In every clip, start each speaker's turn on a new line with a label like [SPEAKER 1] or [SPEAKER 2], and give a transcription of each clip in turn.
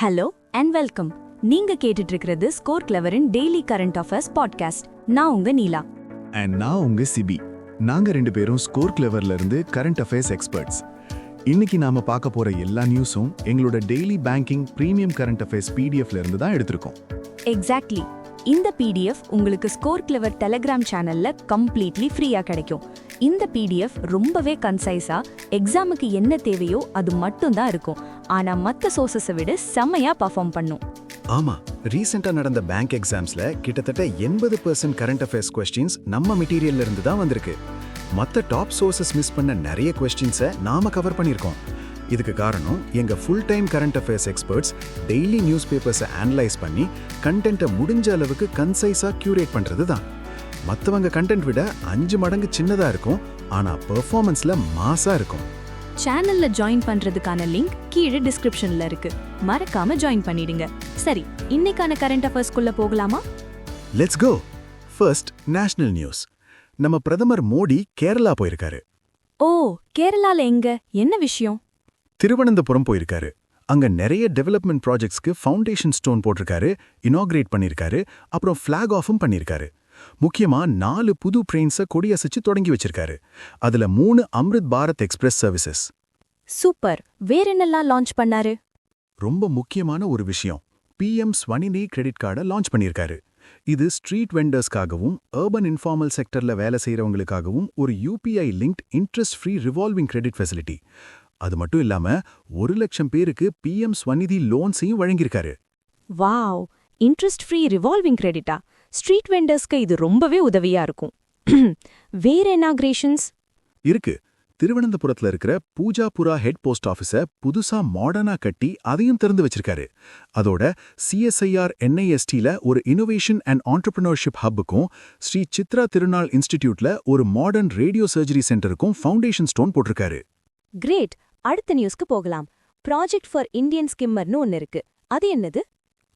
[SPEAKER 1] Hello and welcome. நீங்க கேட்டுட்டு இருக்கிறது ஸ்கோர் கிளவரின் டெய்லி கரண்ட் அஃபேர்ஸ் பாட்காஸ்ட். நான் உங்க நீலா.
[SPEAKER 2] அண்ட் நான் உங்க சிபி. நாங்க ரெண்டு பேரும் ஸ்கோர் கிளவர்ல இருந்து கரண்ட் அஃபேர்ஸ் எக்ஸ்பர்ட்ஸ். இன்னைக்கு நாம பார்க்க போற எல்லா நியூஸும் எங்களோட daily banking premium current affairs பிடிஎஃப்ல இருந்து தான் எடுத்திருக்கோம்.
[SPEAKER 1] எக்ஸாக்ட்லி. இந்த பிடிஎஃப் உங்களுக்கு ஸ்கோர் கிளவர் டெலிகிராம் சேனல்ல கம்ப்ளீட்லி ஃப்ரீயா கிடைக்கும். இந்த பிடிஎஃப் ரொம்பவே கன்சைஸா எக்ஸாமுக்கு என்ன தேவையோ அது மட்டும் தான் இருக்கும். ஆனா மத்த சோர்சஸை விட செம்மையா பர்ஃபார்ம் பண்ணும்.
[SPEAKER 3] ஆமா, ரீசெண்டா நடந்த பேங்க் எக்ஸாம்ஸ்ல கிட்டத்தட்ட 80% கரண்ட் அஃபேர்ஸ் கொஸ்டின்ஸ் நம்ம மெட்டீரியல்ல இருந்து தான் வந்திருக்கு. மத்த டாப் சோர்சஸ் மிஸ் பண்ண நிறைய கொஸ்டின்ஸை நாம கவர் பண்ணியிருக்கோம். இதுக்கு காரணம் எங்க full time current affairs experts daily news பேப்பர்ஸை அனலைஸ் பண்ணி கண்டென்ட்டை முடிஞ்ச அளவுக்கு கன்சைஸா கியூரேட் பண்றது தான். மற்றவங்க கண்டென்ட் விட 5 மடங்கு சின்னதா இருக்கும், ஆனா பெர்ஃபார்மன்ஸ்ல மாசா இருக்கும்.
[SPEAKER 1] சேனல்ல ஜாயின் பண்றதுக்கான லிங்க் கீழே டிஸ்கிரிப்ஷன்ல இருக்கு. மறக்காம ஜாயின் பண்ணிடுங்க. சரி, இன்னைக்கான கரண்ட் அஃபேர்ஸ்க்குள்ள போகலாமா?
[SPEAKER 3] Let's go. First, national news. நம்ம பிரதமர் மோடி கேரளா போயிருக்காரு.
[SPEAKER 1] ஓ, கேரளால எங்க? என்ன விஷயம்?
[SPEAKER 3] திருவனந்தபுரம் போயிருக்காரு. அங்க நிறைய டெவலப்மெண்ட் ப்ராஜெக்ட்ஸ்க்கு ஃபவுண்டேஷன் ஸ்டோன் போட்டிருக்காரு, இனாகிரேட் பண்ணிருக்காரு, அப்புறம் ஃபிளாக் ஆஃபும் பண்ணிருக்காரு. முக்கியமா 4 புது ட்ரெயின்ஸை கொடியசைச்சு தொடங்கி வச்சிருக்காரு. அதுல 3 Amrit Bharat express services.
[SPEAKER 1] Super. வேற என்னெல்லாம் லான்ச் பண்ணாரு?
[SPEAKER 3] ரொம்ப முக்கியமான ஒரு விஷயம், PM ஸ்வநிதி கிரெடிட் கார்டை லான்ச் பண்ணியிருக்காரு. இது ஸ்ட்ரீட் வெண்டர்ஸ்க்காகவும் அர்பன் இன்ஃபார்மல் செக்டர்ல வேலை செய்யறவங்களுக்காகவும் ஒரு UPI linked interest free revolving credit facility. அது மட்டும் இல்லாம 1 லட்சம் பேருக்கு PM ஸ்வநிதி லோன்ஸையும் வழங்கியிருக்காரு.
[SPEAKER 1] வாவ், இன்ட்ரெஸ்ட் ஃப்ரீ ரிவால்விங் கிரெடிட்டா? ஸ்ட்ரீட் வெண்டர்ஸ்க்கு இது ரொம்பவே உதவியா இருக்கும். வேற இனாகிரேஷன்ஸ்
[SPEAKER 3] இருக்கு. திருவனந்தபுரத்துல இருக்கிற பூஜாபுரா ஹெட் போஸ்ட் ஆஃபீஸை புதுசா மாடர்னா கட்டி அதையும் திறந்து வச்சிருக்காரு. அதோட CSIR NISTல ஒரு இன்னோவேஷன் அண்ட் ஆண்டர்பிரினர்ஷிப் ஹப்புக்கும் ஸ்ரீ சித்ரா திருநாள் இன்ஸ்டிடியூட்ல ஒரு மாடர்ன் ரேடியோ சர்ஜரி சென்டருக்கும் ஃபவுண்டேஷன் ஸ்டோன் போட்டிருக்காரு.
[SPEAKER 1] கிரேட். அடுத்த நியூஸ்க்கு போகலாம். ப்ராஜெக்ட் ஃபார் இந்தியன் ஸ்கிம்மர்னு ஒன்னு இருக்கு. அது என்னது?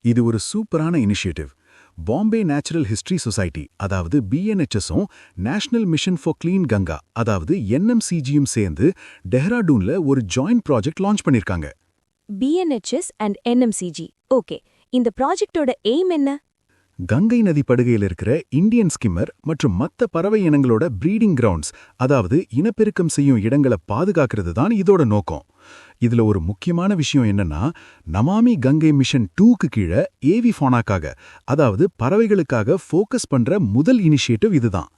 [SPEAKER 3] இது ஒரு சூப்பரான initiative. Bombay natural history society அதாவது BNHSம் national mission for clean Ganga அதாவது NMCGயும் சேர்ந்து டெஹ்ராடூன்ல ஒரு ஜாயிண்ட் ப்ராஜெக்ட் லான்ச் பண்ணிருக்காங்க.
[SPEAKER 1] BNHS and NMCG. ஓகே, இந்த ப்ராஜெக்டோட எய்ம் என்ன?
[SPEAKER 3] கங்கை நதி படுகையில் இருக்கிற இந்தியன் ஸ்கிம்மர் மற்றும் மற்ற பறவை இனங்களோட ப்ரீடிங் கிரவுண்ட்ஸ் அதாவது இனப்பெருக்கம் செய்யும் இடங்களை பாதுகாக்கிறது தான் இதோட நோக்கம். இதுல ஒரு முக்கியமான விஷயம் என்னன்னா, நமாமி கங்கை மிஷன் 2க்கு கீழே ஏவி ஃபானாக்காக அதாவது பறவைகளுக்காக ஃபோக்கஸ் பண்ற முதல் இனிஷியேட்டிவ் இதுதான்.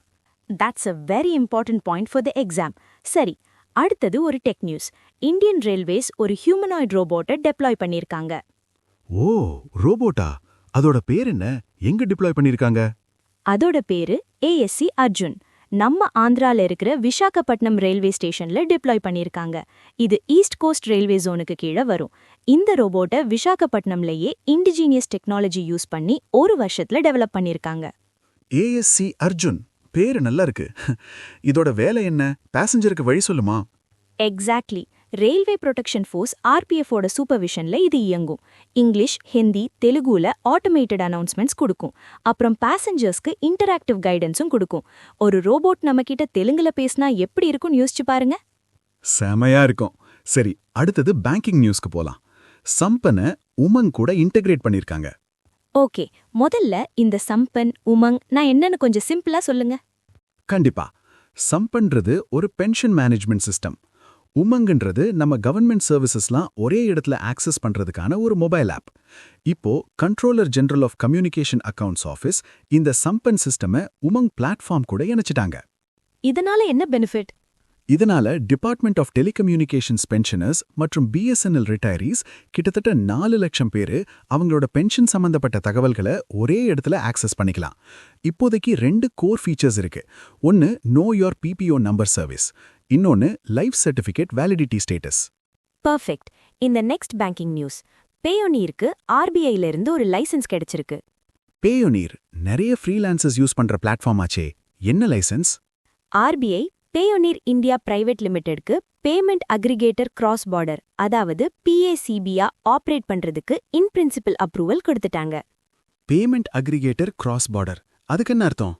[SPEAKER 1] That's a very important point for the exam. சரி, அடுத்தது ஒரு டெக் நியூஸ். இந்தியன் ரயில்வேஸ் ஒரு ஹியூமனாய்ட் ரோபோட்டை டெப்ளாய் பண்ணிருக்காங்க.
[SPEAKER 3] ஓ, ரோபோட்டா? அதோட பேர் என்ன? எங்க டிப்ளாய் பண்ணிருக்காங்க?
[SPEAKER 1] அதோட பேரு ASC அர்ஜுன். நம்ம ஆந்திரால இருக்கிற விசாகப்பட்டினம் ரயில்வே ஸ்டேஷன்ல டிப்ளாய் பண்ணிருக்காங்க. இது ஈஸ்ட் கோஸ்ட் ரயில்வே ஜோனுக்கு கீழே வரும். இந்த ரோபோட்டை விசாகப்பட்டினம்லயே இண்டிஜீனியஸ் டெக்னாலஜி யூஸ் பண்ணி 1 வருஷத்துல டெவலப் பண்ணிருக்காங்க.
[SPEAKER 3] ASC அர்ஜுன் பேரு நல்லா இருக்கு. இதோட வேலை என்ன? பேசஞ்சருக்கு வழி சொல்லுமா?
[SPEAKER 1] எக்ஸாக்ட்லி. ரயில்வே ப்ரொடெக்ஷன் ஃபோர்ஸ் RPFோட சூப்பர்விஷன்ல இது இயங்கும். இங்கிலீஷ், ஹிந்தி, தெலுங்குல ஆட்டோமேட்டட் அனௌன்ஸ்மெண்ட்ஸ் கொடுக்கும். அப்புறம் பேசஞ்சர்ஸ்க்கு இன்டராக்டிவ் கைடன்ஸும் கொடுக்கும். ஒரு ரோபோட் நம்ம கிட்ட தெலுங்குல பேசினா எப்படி இருக்கும்னு யோசிச்சு பாருங்க.
[SPEAKER 3] செமையா இருக்கும். சரி, அடுத்தது பேங்கிங் நியூஸ்க்கு போலாம். சம்பனை உமங் கூட இன்டகிரேட் பண்ணிருக்காங்க.
[SPEAKER 1] ஓகே, முதல்ல இந்த சம்பன், உமங் நான் என்னன்னு கொஞ்சம் சிம்பிளா சொல்லுங்க.
[SPEAKER 3] கண்டிப்பா. சம்பன்றது ஒரு பென்ஷன் மேனேஜ்மெண்ட் சிஸ்டம். உமங்ன்றது நம்ம கவர்மெண்ட் சர்வீசஸ்லாம் ஒரே இடத்துல ஆக்சஸ் பண்றதுக்கான ஒரு மொபைல் ஆப். இப்போ controller general of communication accounts office இந்த சம்பன் சிஸ்டமை உமங் பிளாட்ஃபார்ம் கூட இணைச்சிட்டாங்க.
[SPEAKER 1] இதனால என்ன பெனிஃபிட்?
[SPEAKER 3] இதனால டிபார்ட்மெண்ட் ஆஃப் டெலிகம்யூனிகேஷன்ஸ் பென்ஷனர்ஸ் மற்றும் BSNL ரிட்டையரீஸ் கிட்டத்தட்ட 4 லட்சம் பேரு அவங்களோட பென்ஷன் சம்பந்தப்பட்ட தகவல்களை ஒரே இடத்துல ஆக்சஸ் பண்ணிக்கலாம். இப்போதைக்கு 2 கோர் ஃபீச்சர்ஸ் இருக்கு. ஒன்னு know your PPO number service, இன்னொன்னு life certificate validity status.
[SPEAKER 1] Perfect. இந்த நெக்ஸ்ட் பேங்கிங் நியூஸ். பேயோனீருக்கு RBIல இருந்து ஒரு லைசென்ஸ் கிடைச்சிருக்கு.
[SPEAKER 3] பேயோனீர் நிறைய ஃப்ரீலான்சர்ஸ் யூஸ் பண்ற பிளாட்ஃபார்ம் ஆச்சே. என்ன லைசென்ஸ்?
[SPEAKER 1] RBI பேயோனீர் இந்தியா பிரைவேட் லிமிடெட்க்கு பேமெண்ட் அக்ரிகேட்டர் கிராஸ் பார்டர் அதாவது PACBயா ஆப்ரேட் பண்றதுக்கு இன் பிரின்சிபல் அப்ரூவல் கொடுத்துட்டாங்க.
[SPEAKER 3] பேமெண்ட் அக்ரிகேட்டர் கிராஸ் பார்டர், அதுக்கு என்ன அர்த்தம்?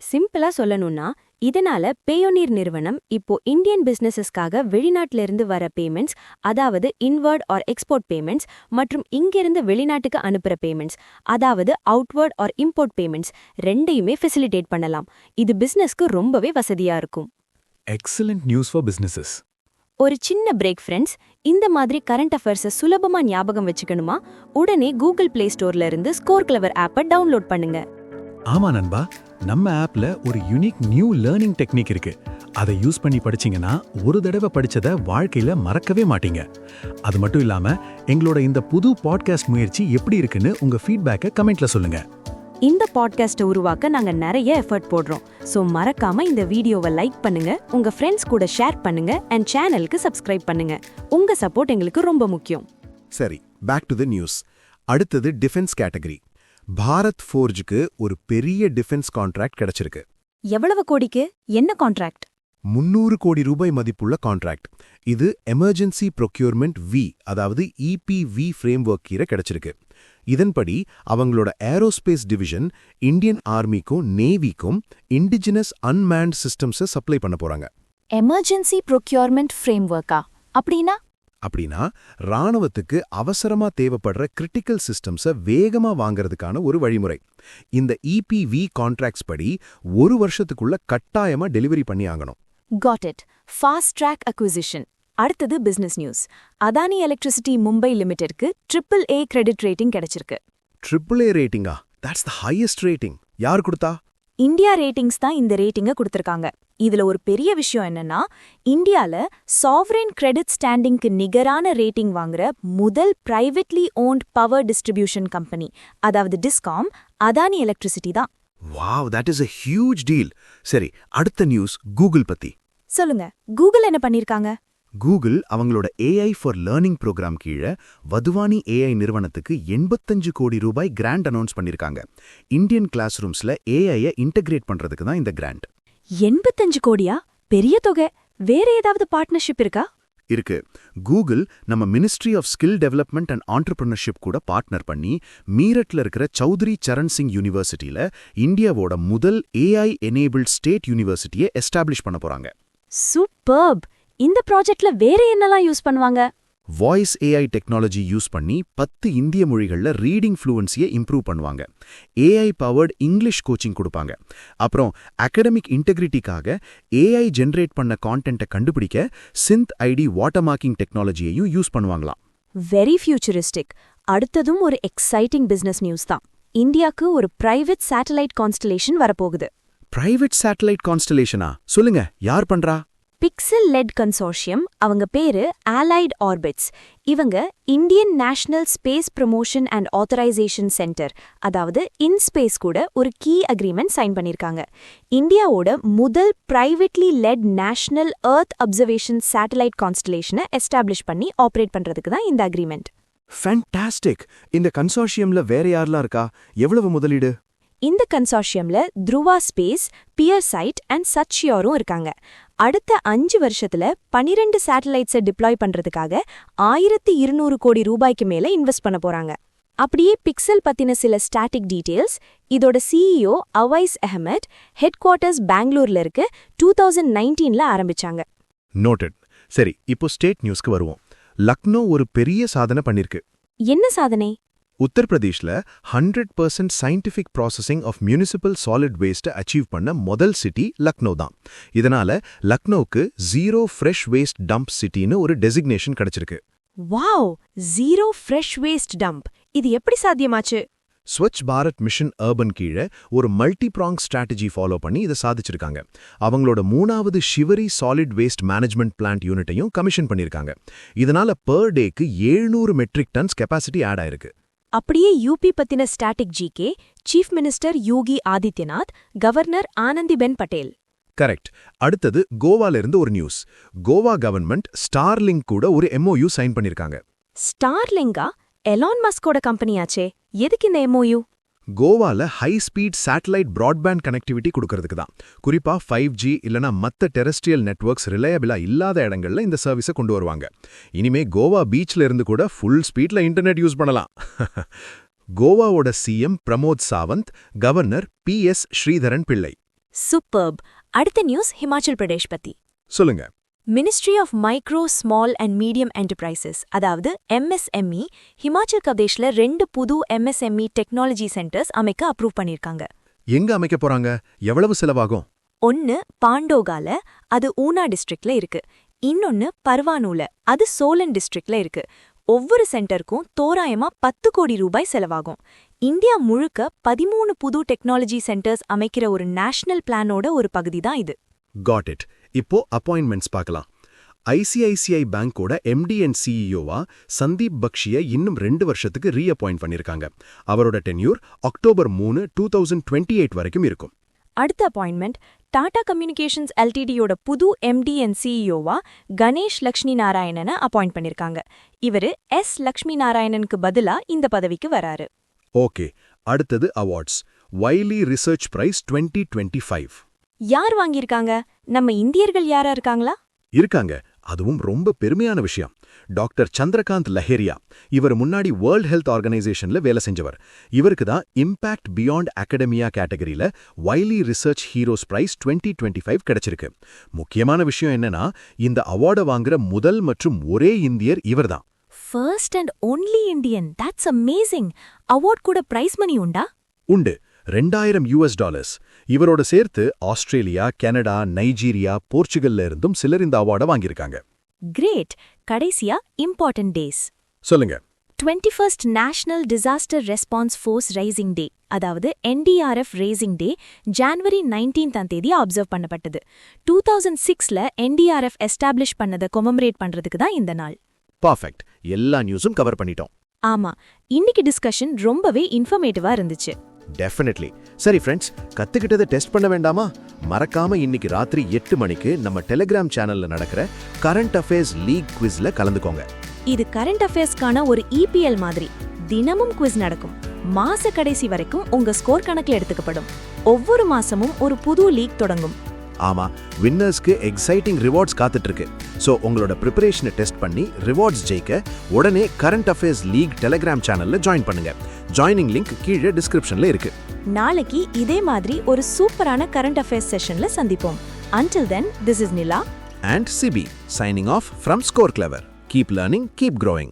[SPEAKER 1] சிம்பிளா சொல்லணும்னா, இதனால பேயோனீர் நிறுவனம் இப்போ இந்தியன் பிசினஸஸ்க்காக வெளிநாட்டில இருந்து வர பேமெண்ட்ஸ், அதாவது இன்வர்ட் ஆர் எக்ஸ்போர்ட் பேமெண்ட்ஸ், மற்றும் இங்கிருந்து வெளிநாட்டுக்கு அனுப்புற பேமெண்ட்ஸ், அதாவது அவுட்வர்ட் ஆர் இம்போர்ட் பேமெண்ட்ஸ் ரெண்டையுமே ஃபெசிலிட்டேட் பண்ணலாம். இது பிசினஸ்க்கு ரொம்பவே வசதியா இருக்கும்.
[SPEAKER 2] Excellent news for businesses.
[SPEAKER 1] ஒரு சின்ன பிரேக் ஃப்ரெண்ட்ஸ். இந்த மாதிரி கரண்ட் அஃபேர்ஸை சுலபமா ஞாபகம் வச்சுக்கணுமா? உடனே கூகுள் பிளே ஸ்டோர்ல இருந்து ஸ்கோர் கிளவர் ஆப்பை டவுன்லோட் பண்ணுங்க.
[SPEAKER 3] ஆமா நண்பா, நம்ம ஆப்ல ஒரு யூனிக் நியூ லேர்னிங் டெக்னிக் இருக்கு. அதை யூஸ் பண்ணி படிச்சீங்கன்னா ஒரு தடவை படிச்சதை வாழ்க்கையில மறக்கவே மாட்டீங்க. அது மட்டும் இல்லாம எங்களோட இந்த புது பாட்காஸ்ட் முயற்சி எப்படி இருக்குன்னு உங்க ஃபீட்பேக்கை கமெண்ட்ல சொல்லுங்க.
[SPEAKER 1] இந்த பாட்காஸ்ட்டை உருவாக்க நாங்க நிறைய எஃபர்ட் போடுறோம். சோ மறக்காம இந்த வீடியோவை லைக் பண்ணுங்க, உங்க ஃப்ரெண்ட்ஸ் கூட ஷேர் பண்ணுங்க, அண்ட் சேனலுக்கு சப்ஸ்கிரைப் பண்ணுங்க. உங்க சப்போர்ட் எங்களுக்கு ரொம்ப முக்கியம்.
[SPEAKER 4] சரி, பேக் டு தி நியூஸ். அடுத்தது டிஃபென்ஸ் கேட்டகரி. பாரத் ஃபோர்ஜுக்கு ஒரு பெரிய டிஃபென்ஸ் கான்ட்ராக்ட் கிடைச்சிருக்கு.
[SPEAKER 1] எவ்வளவு கோடிக்கு? என்ன கான்ட்ராக்ட்?
[SPEAKER 4] 300 கோடி ரூபாய் மதிப்புள்ள கான்ட்ராக்ட். இது எமர்ஜென்சி ப்ரொக்யூர்மெண்ட் வி, அதாவது இபிவி ஃப்ரேம்வொர்க் கீழ கிடைச்சிருக்கு. இதன்படி அவங்களோட ஏரோஸ்பேஸ் டிவிஷன் இந்தியன் ஆர்மிக்கும் நேவிக்கும் இண்டிஜினஸ் அன்மேன்ட் சிஸ்டம்ஸை சப்ளை பண்ண போறாங்க.
[SPEAKER 1] எமர்ஜென்சி ப்ரொக்யூர்மெண்ட் ஃப்ரேம்வொர்க்கா? அப்படின்னா
[SPEAKER 4] ராணுவத்துக்கு அவசரமா தேவைப்படுற கிரிட்டிக்கல் சிஸ்டம்ஸை வேகமா வாங்கறதுக்கான ஒரு வழிமுறை. இந்த இபிவி கான்ட்ராக்ட்ஸ் படி 1 வருஷத்துக்குள்ள கட்டாயமா டெலிவரி பண்ணி ஆகணும்.
[SPEAKER 1] Got it. Fast track acquisition. அடுத்தது business news. Adani electricity Mumbai லிமிடெட்க்கு AAA கிரெடிட் ரேட்டிங் கிடைச்சிருக்கு.
[SPEAKER 4] AAA ரேட்டிங்கா? That's the highest rating. யார் கொடுத்தா?
[SPEAKER 1] இந்தியா ரேட்டிங்ஸ் தான் இந்த ரேட்டிங்கை கொடுத்திருக்காங்க. இதுல ஒரு பெரிய விஷயம் என்னன்னா, இந்தியால சாவரென் கிரெடிட் ஸ்டாண்டிங்க்கு நிகரான ரேட்டிங் வாங்குற முதல் privately won't power distribution company, அதாவது டிஸ்காம், அதானி எலக்ட்ரிசிட்டி தான்.
[SPEAKER 4] Wow, that is a huge deal. சரி, அடுத்த நியூஸ் கூகுள் பத்தி.
[SPEAKER 1] சொல்லுங்க, கூகுள் என்ன பண்ணிருக்காங்க?
[SPEAKER 4] கூகுள் அவங்களோட AI ஃபார் லேர்னிங் ப்ரோக்ராம் கீழ வதுவானி AI நிறுவனத்துக்கு 85 கோடி ரூபாய் கிராண்ட் அனௌன்ஸ் பண்ணிருக்காங்க. இந்தியன் கிளாஸ் ரூம்ஸ்ல AI-ய இன்டகிரேட் பண்றதுக்கு தான் இந்த கிராண்ட்.
[SPEAKER 1] 85 கோடியா? பெரிய தொகை. வேற ஏதாவது பார்ட்னர்ஷிப் இருக்கா?
[SPEAKER 4] இருக்கு. கூகுள் நம்ம ministry of skill development and entrepreneurship கூட பார்ட்னர் பண்ணி மீரட்ல இருக்கிற சௌத்ரி சரண் சிங் யூனிவர்சிட்டியில இந்தியாவோட முதல் AI எனேபிள்ட் ஸ்டேட் யூனிவர்சிட்டியை எஸ்டாப்ளிஷ் பண்ண போறாங்க.
[SPEAKER 1] சூப்பர்ப். இந்த ப்ராஜெக்ட்ல வேற என்னலாம் யூஸ் பண்ணுவாங்க?
[SPEAKER 4] வாய்ஸ் AI டெக்னாலஜி யூஸ் பண்ணி 10 இந்திய மொழிகள்ல ரீடிங் ஃப்ளூவன்சியை இம்ப்ரூவ் பண்ணுவாங்க. AI பவர்ட் இங்கிலீஷ் கோச்சிங் கொடுப்பாங்க. அப்புறம் அகாடமிக் இன்டெகிரிட்டிக்காக AI ஜெனரேட் பண்ண கான்டென்ட்டை கண்டுபிடிக்க சிந்த் ஐடி வாட்டர்மார்க்கிங் டெக்னாலஜியையும் யூஸ் பண்ணுவாங்களாம்.
[SPEAKER 1] Very futuristic. அடுத்ததும் ஒரு எக்ஸைட்டிங் பிசினஸ் நியூஸ் தான். இந்தியாக்கு ஒரு பிரைவேட் சேட்டலைட் கான்ஸ்டலேஷன் வரப்போகுது.
[SPEAKER 4] பிரைவேட் சேட்டலைட் கான்ஸ்டலேஷனா? சொல்லுங்க, யார் பண்றா?
[SPEAKER 1] Pixxel led consortium. அவங்க பேரு அலைட் ஆர்பிட்ஸ். இவங்க Indian national space promotion and authorisation centre, அதாவது இன்ஸ்பேஸ் கூட ஒரு கீ அக்ரிமெண்ட் சைன் பண்ணிருக்காங்க. இந்தியாவோட முதல் privately led national earth observation satellite கான்ஸ்டலேஷனை எஸ்டாப்ளிஷ் பண்ணி ஆப்ரேட் பண்றதுக்கு தான் இந்த அக்ரிமெண்ட்.
[SPEAKER 4] ஃபேண்டாஸ்டிக். இந்த கன்சோர்ஷியம்ல வேற யாரெல்லாம் இருக்கா? எவ்வளவு முதலீடு?
[SPEAKER 1] இந்த கன்சார்ஷியம்ல த்ருவா ஸ்பேஸ், பியர்சைட் அண்ட் சச்சியோரும் இருக்காங்க. அடுத்த 5 வருஷத்துல 12 சேட்டலைட்ஸை டிப்ளாய் பண்றதுக்காக 1200 கோடி ரூபாய்க்கு மேல இன்வெஸ்ட் பண்ண போறாங்க. அப்படியே பிக்சல் பத்தின சில ஸ்டாட்டிக் டீடைல்ஸ். இதோட CEO அவைஸ் அஹமத், ஹெட் குவார்ட்டர்ஸ் பெங்களூர்ல இருக்கு. 2019ல ஆரம்பிச்சாங்க.
[SPEAKER 4] நோட்டட். சரி, இப்போ ஸ்டேட் நியூஸ்க்கு வருவோம். லக்னோ ஒரு பெரிய சாதனை பண்ணிருக்கு.
[SPEAKER 1] என்ன சாதனை?
[SPEAKER 4] உத்தரப்பிரதேஷ்ல 100% scientific processing of municipal solid வேஸ்ட்டை அச்சீவ் பண்ண முதல் சிட்டி லக்னோ தான். இதனால லக்னோவுக்கு ஜீரோ ஃப்ரெஷ் வேஸ்ட் டம்ப் சிட்டின்னு ஒரு டெசிக்னேஷன் கிடைச்சிருக்கு.
[SPEAKER 1] Wow, zero fresh waste dump. இது எப்படி சாத்தியமாச்சு?
[SPEAKER 4] ஸ்வச் பாரத் மிஷன் அர்பன் கீழ ஒரு மல்டி ப்ராங் ஸ்ட்ராட்டஜி ஃபாலோ பண்ணி இதை சாதிச்சிருக்காங்க. அவங்களோட 3வது Shivri solid waste management plant யூனிட்டையும் கமிஷன் பண்ணியிருக்காங்க. இதனால பர் டேக்கு 700 மெட்ரிக் டன்ஸ் கெப்பாசிட்டி ஆட் ஆயிருக்கு.
[SPEAKER 1] அப்படியே யூபி பத்தின static GK. Chief minister Yogi Adityanath, governor Anandiben Patel.
[SPEAKER 4] Correct. அடுத்தது கோவால இருந்து ஒரு நியூஸ். கோவா கவர்மெண்ட் ஸ்டார்லிங்க் கூட ஒரு MOU சைன் பண்ணிருக்காங்க.
[SPEAKER 1] ஸ்டார்லிங்கா? எலான் மஸ்கோட கம்பெனியாச்சே. எதுக்கு இந்த MOU?
[SPEAKER 4] கோவால high speed satellite broadband connectivity கொடுக்கறதுக்கு தான். குறிப்பா 5G இல்லனா மத்த டெரெஸ்ட்ரியல் நெட்வொர்க்ஸ் ரிலையபிளா இல்லாத இடங்கள்ல இந்த சர்வீஸை கொண்டு வருவாங்க. இனிமே கோவா பீச்ல இருந்து கூட ஃபுல் ஸ்பீட்ல இன்டர்நெட் யூஸ் பண்ணலாம். கோவாவோட CM Pramod Sawant, governor PS Sreedharan Pillai.
[SPEAKER 1] Superb. அடுத்த நியூஸ் ஹிமாச்சல் பிரதேஷ் பத்தி.
[SPEAKER 2] சொல்லுங்க.
[SPEAKER 1] Ministry of micro small and medium enterprises அதாவது MSME ஹிமாச்சல் பிரதேஷ்ல 2 புது MSME டெக்னாலஜி சென்டர்ஸ் அமைக்க அப்ரூவ் பண்ணிருக்காங்க.
[SPEAKER 2] எங்க அமைக்க போறாங்க? எவ்வளவு செலவாகும்?
[SPEAKER 1] ஒன்னு பாண்டோகால, அது ஊனா டிஸ்ட்ரிக்ட்ல இருக்கு. இன்னொன்னு பர்வானூல, அது சோலன் டிஸ்ட்ரிக்ட்ல இருக்கு. ஒவ்வொரு சென்டருக்கும் தோராயமா 10 கோடி ரூபாய் செலவாகும். இந்தியா முழுக்க 13 புது டெக்னாலஜி சென்டர்ஸ் அமைக்கிற ஒரு நேஷனல் பிளானோட ஒரு பகுதி தான் இது.
[SPEAKER 4] Got it. இப்போ அப்பாயின்மெண்ட்ஸ் பார்க்கலாம். ICICI பேங்கோட MD and CEO-வா சந்தீப் பக்ஷியை இன்னும் 2 வருஷத்துக்கு ரீஅப்பாயிண்ட் பண்ணிருக்காங்க. அவரோட டென்யூர் அக்டோபர் 3, 2028 வரைக்கும் இருக்கும்.
[SPEAKER 1] அடுத்த அப்பாயின்மெண்ட் டாடா கம்யூனிகேஷன்ஸ் எல்டிடியோட புது MD and CEO-வா கணேஷ் லக்ஷ்மி நாராயணனை அப்பாயிண்ட் பண்ணிருக்காங்க. இவரு லக்ஷ்மி நாராயணனுக்கு பதிலா இந்த பதவிக்கு வராரு.
[SPEAKER 4] ஓகே, அடுத்தது அவார்ட்ஸ். வைலி research price 2025.
[SPEAKER 1] யார் வாங்கியிருக்காங்க? நம்ம இந்தியர்கள் யாரா இருக்காங்களா?
[SPEAKER 4] இருக்காங்க. அதுவும் ரொம்ப பெருமையான விஷயம். டாக்டர் சந்திரகாந்த் லஹேரியா. இவர் முன்னாடி வேர்ல்ட் ஹெல்த் ஆர்கனைசேஷன்ல வேலை செஞ்சவர். இவருக்கு தான் இம்பாக்ட் பியாண்ட் அகடமியா கேட்டகரியில வைலி ரிசர்ச் ஹீரோஸ் பிரைஸ் 2025 கிடைச்சிருக்கு. முக்கியமான விஷயம் என்னன்னா, இந்த அவார்டை வாங்குற முதல் மற்றும் ஒரே இந்தியர் இவர்தான்.
[SPEAKER 1] First and only Indian. That's amazing. Award கூட பிரைஸ் மணி உண்டா?
[SPEAKER 4] உண்டு. $2000. இவரோட சேர்த்து ஆஸ்திரேலியா, கனடா, நைஜீரியா, போர்ச்சுகல்ல இருந்தும் சிலர் இந்த அவார்டை வாங்கியிருக்காங்க.
[SPEAKER 1] கிரேட். கடைசியா இம்பார்ட்டன்ட் டேஸ்
[SPEAKER 4] சொல்லுங்க.
[SPEAKER 1] 21st national disaster response force raising day அதாவது NDRF ரேசிங் டே ஜான்வரி 19ஆம் தேதி அப்சர்வ் பண்ணப்பட்டது. 2006ல NDRF எஸ்டாப்ளிஷ் பண்ணதை கொமமரேட் பண்றதுக்கு தான் இந்த நாள்.
[SPEAKER 4] பர்ஃபெக்ட். எல்லா நியூஸும் கவர் பண்ணிட்டோம்.
[SPEAKER 1] ஆமா, இன்னைக்கு டிஸ்கஷன் ரொம்பவே இன்ஃபர்மேட்டிவா இருந்துச்சு.
[SPEAKER 4] டெஃபினெட்லி. சரி ஃப்ரெண்ட்ஸ், கத்துக்கிட்டதை டெஸ்ட் பண்ண வேண்டாமா? மறக்காம இன்னைக்கு ராத்திரி 8 மணிக்கு நம்ம டெலிகிராம் சேனல்ல நடக்கிற கரண்ட் அஃபேர்ஸ் லீக் குவிஸ்ல கலந்துக்கோங்க.
[SPEAKER 1] இது கரண்ட் அஃபேர்ஸ்க்கான ஒரு EPL மாதிரி. தினமும் குவிஸ் நடக்கும். மாச கடைசி வரைக்கும் உங்க ஸ்கோர் கணக்கில் எடுத்துக்கப்படும். ஒவ்வொரு மாசமும் ஒரு புது லீக் தொடங்கும்.
[SPEAKER 4] ஆமா, வின்னர்ஸ்க்கு எக்ஸைட்டிங் ரிவார்ட்ஸ் காத்துட்டு இருக்கு. சோ உங்களோட ப்ரிப்பரேஷனை டெஸ்ட் பண்ணி ரிவார்ட்ஸ் ஜெயிக்க உடனே கரண்ட் அஃபேர்ஸ் லீக் டெலிகிராம் சேனல்ல ஜாயின் பண்ணுங்க. ஜாயினிங் லிங்க் கீழே டிஸ்கிரிப்ஷன்ல இருக்கு.
[SPEAKER 1] நாளைக்கு இதே மாதிரி ஒரு சூப்பரான கரண்ட் அஃபேர்ஸ் செஷன்ல சந்திப்போம். Until then, this is Nila
[SPEAKER 4] and Sibi signing off from Score Clever. Keep learning, keep growing.